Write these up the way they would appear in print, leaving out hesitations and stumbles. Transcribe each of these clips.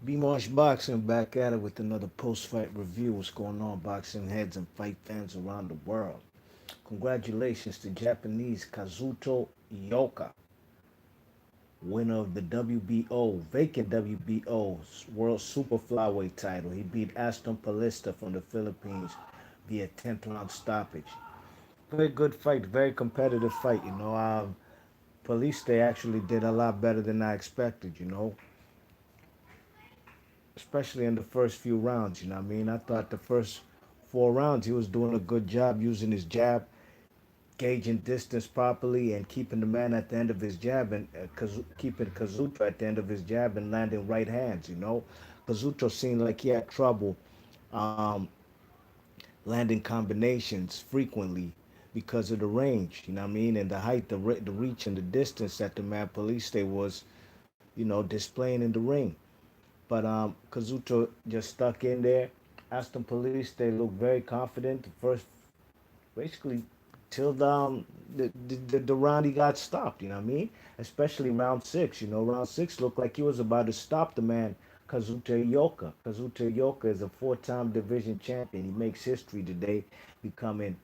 B-Marsh Boxing back at it with another post-fight review. What's going on, boxing heads and fight fans around the world? Congratulations to Japanese Kazuto Ioka, winner of the WBO, vacant WBO World Super Flyweight title. He beat Aston Palicte from the Philippines via 10th round stoppage. Very good fight, very competitive fight. Palicte actually did a lot better than I expected. Especially in the first few rounds. You know what I mean? I thought the first 4 rounds he was doing a good job using his jab, gauging distance properly, and keeping the man at the end of his jab, and keeping Kazuto at the end of his jab and landing right hands. Kazuto seemed like he had trouble um, landing combinations frequently because of the range. You know what I mean? And the height, the reach, and the distance that the man Palicte was, displaying in the ring. But Kazuto just stuck in there. Aston Police, they looked very confident. The first, basically, till the round he got stopped. You know what I mean? Especially round six. Round six looked like he was about to stop the man Kazuto Ioka. Kazuto Ioka is a four-time division champion. He makes history today, becoming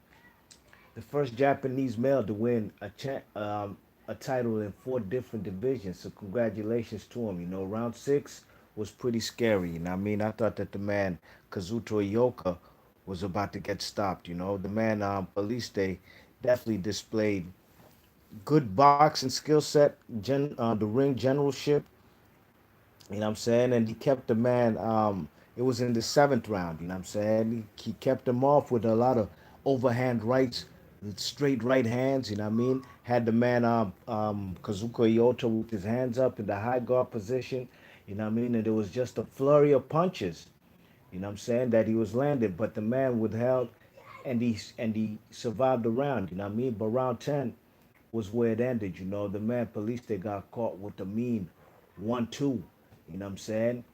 the first Japanese male to win a title in four different divisions. So congratulations to him. Round six was pretty scary. You know what I mean? I thought that the man Kazuto Ioka was about to get stopped. The man Palicte definitely displayed good boxing skill set, the ring generalship. You know what I'm saying? And he kept the man. It was in the seventh round. You know what I'm saying? He kept him off with a lot of overhand rights, straight right hands. You know what I mean? Had the man Kazuko Iota with his hands up in the high guard position. You know what I mean? And it was just a flurry of punches. You know what I'm saying? That he was landed, but the man withheld, and he survived the round. You know what I mean? But round 10 was where it ended. The man police they got caught with a mean 1-2. You know what I'm saying?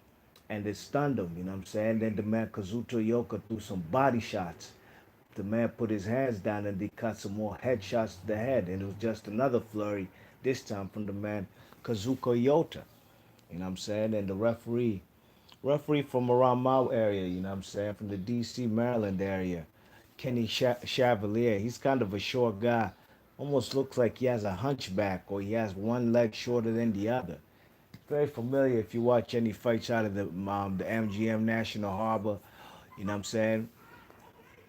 And it stunned him. You know what I'm saying? Then the man Kazuto Yoka threw some body shots. The man put his hands down and they cut some more headshots to the head, and it was just another flurry. This time from the man Kazuko Yota. You know what I'm saying? And the referee from around my area, you know what I'm saying, from the D.C. Maryland area, Kenny Chevalier. He's kind of a short guy, almost looks like he has a hunchback or he has one leg shorter than the other. Very familiar if you watch any fights out of the MGM National Harbor. You know what I'm saying?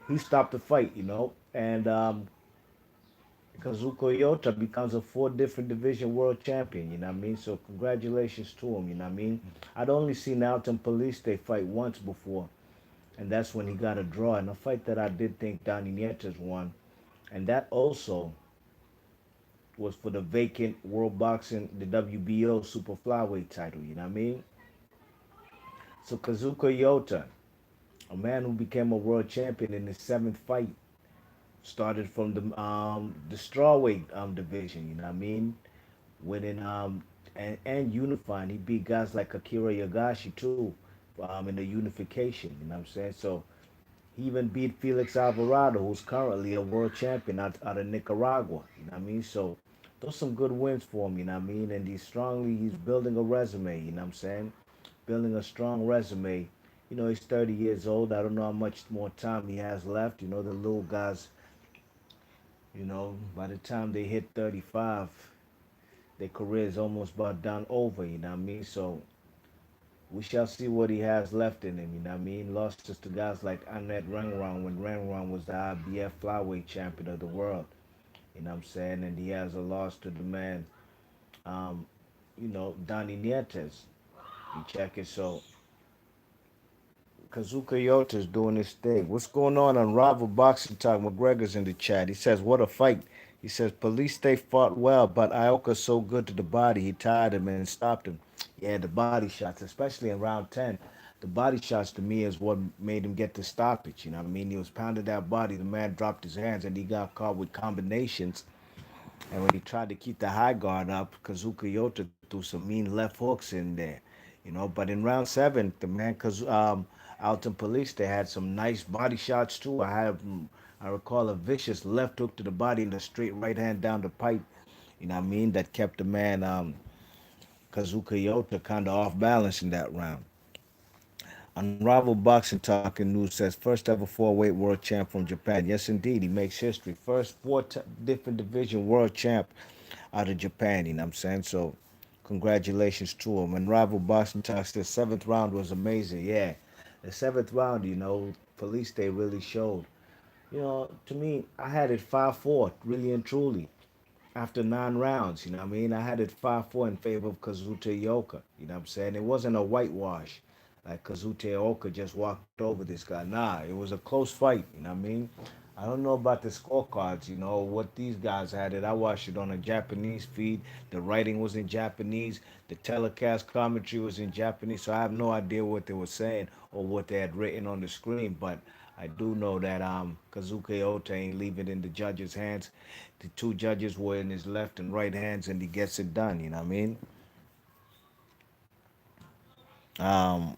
He stopped the fight, and Kazuko Yota becomes a four different division world champion, you know what I mean? So congratulations to him, you know what I mean? I'd only seen Alton Police they fight once before, and that's when he got a draw in a fight that I did think Donny Nietes won. And that also was for the vacant World Boxing, the WBO Super Flyweight title, you know what I mean? So Kazuko Yota, a man who became a world champion in his seventh fight, started from the strawweight division, you know what I mean? Winning and unifying. He beat guys like Akira Yagashi too, in the unification. You know what I'm saying? So he even beat Felix Alvarado, who's currently a world champion out of Nicaragua. You know what I mean? So those some good wins for him. You know what I mean? And he's building a resume. You know what I'm saying? Building a strong resume. He's 30 years old. I don't know how much more time he has left. The little guys. By the time they hit 35, their career is almost about done over, you know what I mean? So we shall see what he has left in him, you know what I mean? Lost just to guys like Annette Rangron when Rangron was the IBF flyweight champion of the world, you know what I'm saying? And he has a loss to the man, um, Donny Nietes. You check it. So Kazuka Yota's doing his thing. What's going on Rival Boxing Talk? McGregor's in the chat. He says, what a fight. He says, police they fought well, but Ioka's so good to the body, he tied him and stopped him. Yeah, the body shots, especially in round 10. The body shots to me is what made him get the stoppage. You know what I mean? He was pounding that body. The man dropped his hands and he got caught with combinations. And when he tried to keep the high guard up, Kazuka Yota threw some mean left hooks in there. But in round seven, the man Alton Police, they had some nice body shots too. I recall a vicious left hook to the body and a straight right hand down the pipe. You know what I mean? That kept the man Kazuka Yota kind of off balance in that round. Unrivaled Boxing Talking News says first ever four-weight world champ from Japan. Yes, indeed, he makes history. First different division world champ out of Japan. You know what I'm saying? So, congratulations to him. Unrivaled Boxing Talk says seventh round was amazing. Yeah, the seventh round, Police they really showed. To me, I had it 5-4, really and truly after 9 rounds. You know what I mean? I had it 5-4 in favor of Kazuto Ioka. You know what I'm saying? It wasn't a whitewash. Like Kazuto Ioka just walked over this guy. Nah, it was a close fight. You know what I mean? I don't know about the scorecards, what these guys had it. I watched it on a Japanese feed. The writing was in Japanese. The telecast commentary was in Japanese. So I have no idea what they were saying or what they had written on the screen. But I do know that Kazuki Ota ain't leaving in the judges' hands. The two judges were in his left and right hands, and he gets it done. You know what I mean? Um,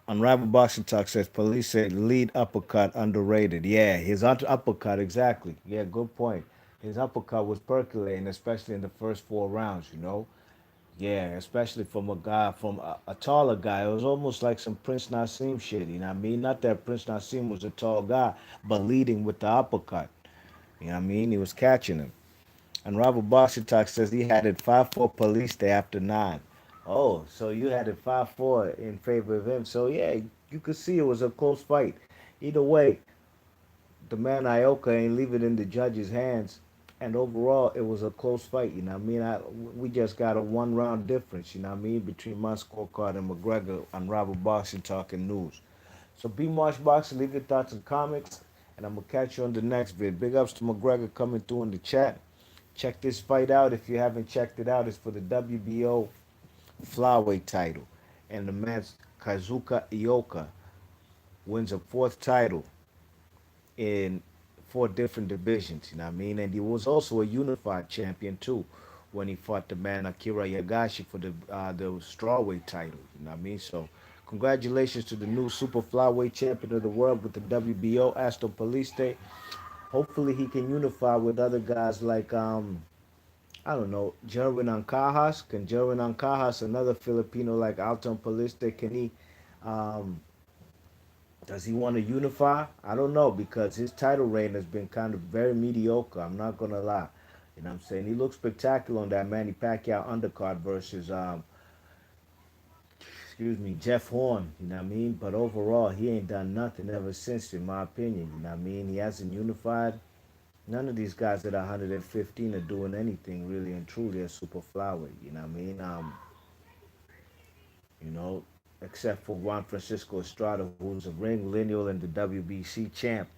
Unrivaled Boxing Talk says police say lead uppercut underrated. Yeah, his uppercut exactly. Yeah, good point. His uppercut was percolating, especially in the first 4 rounds. Yeah, especially from a guy from a taller guy. It was almost like some Prince Nassim shit. You know what I mean? Not that Prince Nassim was a tall guy, but leading with the uppercut. You know what I mean? He was catching him. And Robert Boxer Talk says he had it 5-4 police day after 9. Oh, so you had it 5-4 in favor of him. So, yeah, you could see it was a close fight. Either way, the man Ioka ain't leaving in the judge's hands. And overall, it was a close fight. You know what I mean? We just got a 1 round difference, you know what I mean, between my scorecard and McGregor on Robert Boxing Talking News. So, B Marsh Boxing, leave your thoughts and comments. And I'm going to catch you on the next vid. Big ups to McGregor coming through in the chat. Check this fight out if you haven't checked it out. It's for the WBO flyweight title. And the man's Kazuka Ioka wins a fourth title in 4 different divisions, you know what I mean? And he was also a unified champion too when he fought the man Akira Yagashi for the strawweight title, you know what I mean? So congratulations to the new super flyweight champion of the world with the WBO, Aston Palicte. Hopefully he can unify with other guys like I don't know, Jerwin Ancajas. Can Jerwin Ancajas, another Filipino like Alton Paliste, can he, um, does he want to unify? I don't know because his title reign has been kind of very mediocre. I'm not going to lie. You know what I'm saying? He looked spectacular on that Manny Pacquiao undercard versus, Jeff Horn. You know what I mean? But overall, he ain't done nothing ever since, in my opinion. You know what I mean? He hasn't unified. None of these guys that are 115 are doing anything really and truly as super flyweight. You know what I mean? You know, except for Juan Francisco Estrada, who's a ring lineal and the WBC champ.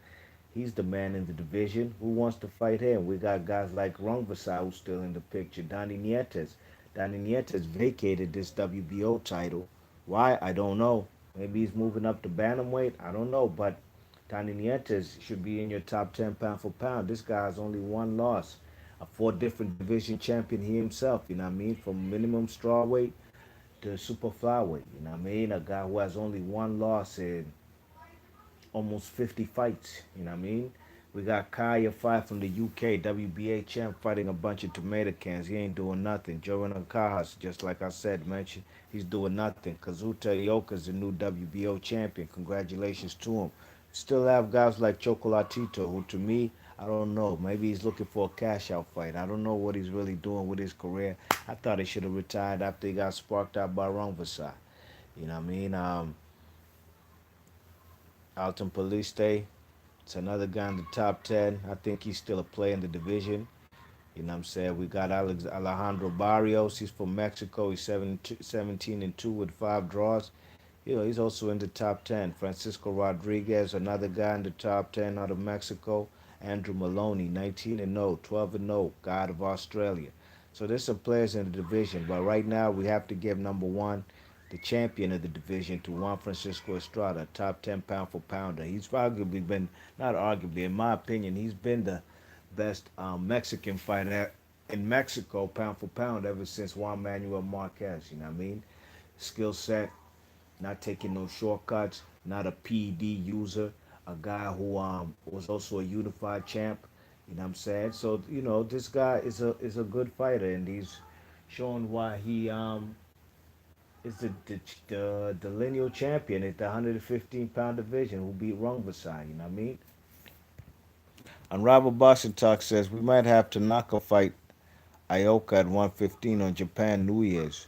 He's the man in the division. Who wants to fight him? We got guys like Rungvisai who's still in the picture. Donny Nietes. Donny Nietes vacated this WBO title. Why? I don't know. Maybe he's moving up to bantamweight. I don't know. But Donny Nietes should be in your top 10 pound for pound. This guy has only one loss. A 4 different division champion he himself. You know what I mean? From minimum strawweight to super flyweight. You know what I mean? A guy who has only one loss in almost 50 fights. You know what I mean? We got Kaya fight from the UK, WBA champ, fighting a bunch of tomato cans. He ain't doing nothing. Joran Ancajas, just like I said, mentioned, he's doing nothing. Kazuta Ioka's the new WBO champion. Congratulations to him. Still have guys like Chocolatito, who to me, I don't know. Maybe he's looking for a cash out fight. I don't know what he's really doing with his career. I thought he should have retired after he got sparked out by Rungvisai. You know what I mean? Alton Paliste, it's another guy in the top 10. I think he's still a player in the division. You know what I'm saying? We got Alejandro Barrios. He's from Mexico. He's 17 and 2 with 5 draws. He's also in the top 10. Francisco Rodriguez, another guy in the top 10 out of Mexico. Andrew Maloney, 19 and 0, 12 and 0, guy out of Australia. So there's some players in the division, but right now we have to give number one, the champion of the division, to Juan Francisco Estrada, top 10 pound for pounder. He's arguably been, not arguably, in my opinion, he's been the best Mexican fighter in Mexico, pound for pound, ever since Juan Manuel Marquez. You know what I mean? Skill set, not taking no shortcuts, not a PED user, a guy who was also a unified champ. You know what I'm saying? So this guy is a good fighter, and he's showing why he is the lineal champion at the 115-pound division who beat Rungvisai. You know what I mean? Unrivaled Boxing Talk says we might have Tanaka fight Ioka at 115 on Japan New Year's.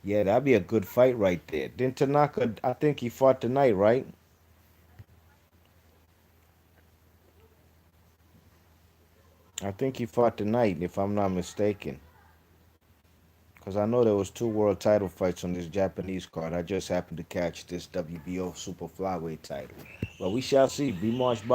Yeah, that'd be a good fight right there. Then Tanaka, I think he fought tonight, right? I think he fought tonight, if I'm not mistaken. Because I know there was two world title fights on this Japanese card. I just happened to catch this WBO super flyweight title. But we shall see. Be March